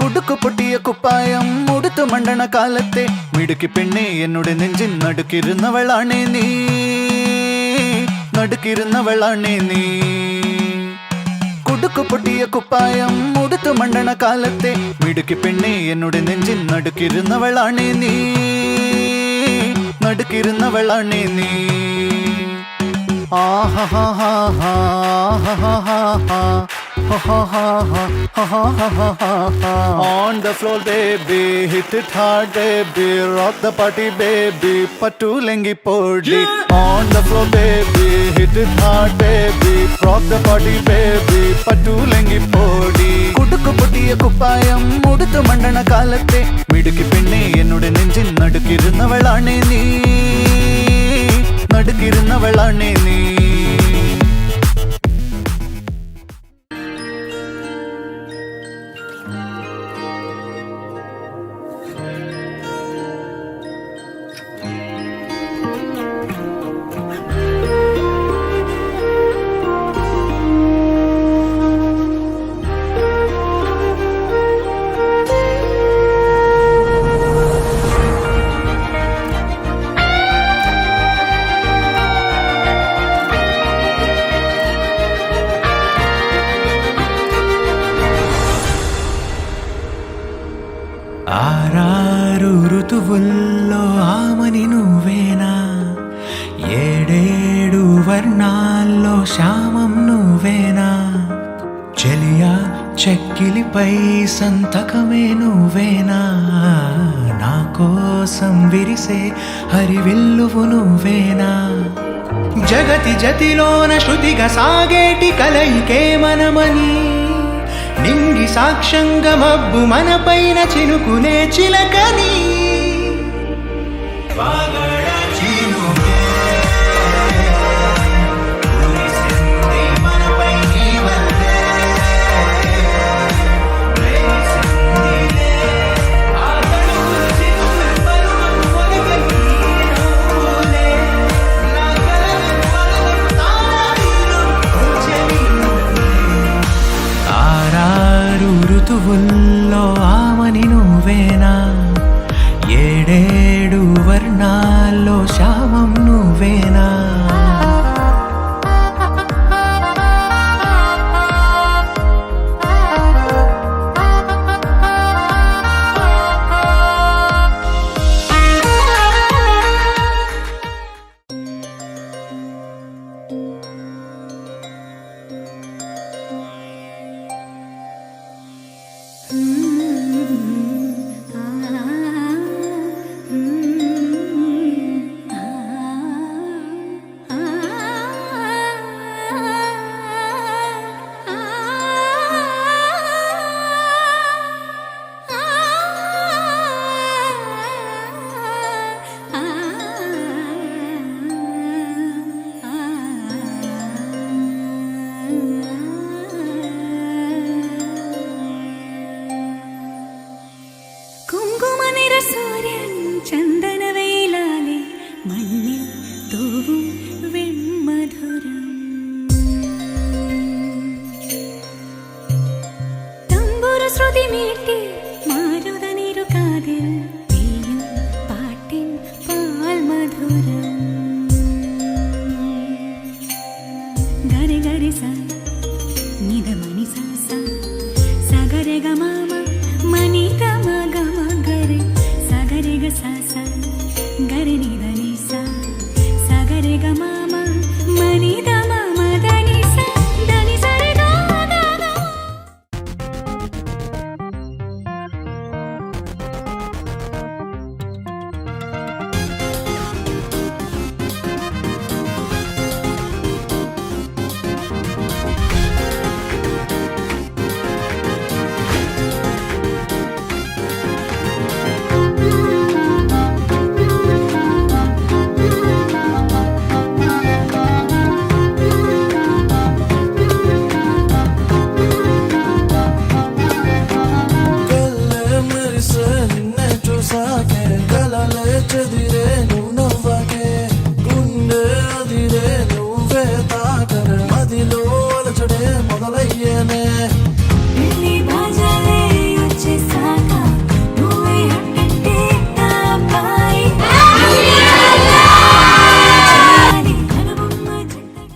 കുടുക്കു പൊട്ടിയ കുപ്പായം ഉടുത്തു മണ്ടണ കാലത്തെ മിടുക്കി പെണ്ണെ എന്നോട് നെഞ്ചിൻ നടുക്കിരുന്നവളാണേ നീ, നടുക്കിരുന്നവളാണേ നീ. കുടുക്കു പൊട്ടിയ കുപ്പായം ഉടുത്തു മണ്ടണ കാലത്തെ മിടുക്കി പെണ്ണെ എന്നോട് നെഞ്ചിൻ നടുക്കിരുന്നവളാണേ നീ, നടുക്കിരുന്നവളാണേ നീ. On the floor baby, hit it hard baby, rock the party baby, patulengi podi. On the floor baby, hit it hard baby, rock the party baby, patulengi podi. കുടുക്കു പൊട്ടിയ കുപ്പായം ഉടുത്തു മണ്ടണ കാലത്തെ മിടുക്കി പെണ്ണെ എന്നോട് നെഞ്ചിൻ നടുക്കിരുന്നവളാണേ നീ, നടുക്കിരുന്നവളാണേ നീ. ఆరారు ఋతువుల్లో ఆమని నువ్వేనా, ఏడేడు వర్ణాల్లో శ్యామం నువ్వేనా, చెలియా చెక్కిలిపై సంతకమే నువ్వేనా, నా కోసం విరిసే హరివిల్లువు నువ్వేనా, జగతి జతిలోన శృతిగా సాగేటి కలయికే మనమని, నింగి సాక్ష్యంగా మబ్బు మన పైన చినుకులే చిలకని. ఋతువుల్లో ఆమని నువ్వేనా, ఏడేడు వర్ణాల్లో శ్యామం నువ్వేనా. ചന്ദനവെയിലാലെ മണ്ണിൽ തൂവും വെൺമധുരം, തമ്പുരു ശ്രുതി മീട്ടി മാരുതനിരു കാതിൽ പെയ്യും പാട്ടിൻ പാൽമധുരം. ഗരി ഗരി സ നിധമണി സ സ സഗരെ ഗ മ മനി ഗ മ ഗ മ ഗരെ സഗരെ ഗ സ സ ഗരി നി ധ നി സ സഗരെ ഗ മ മ മനി ധ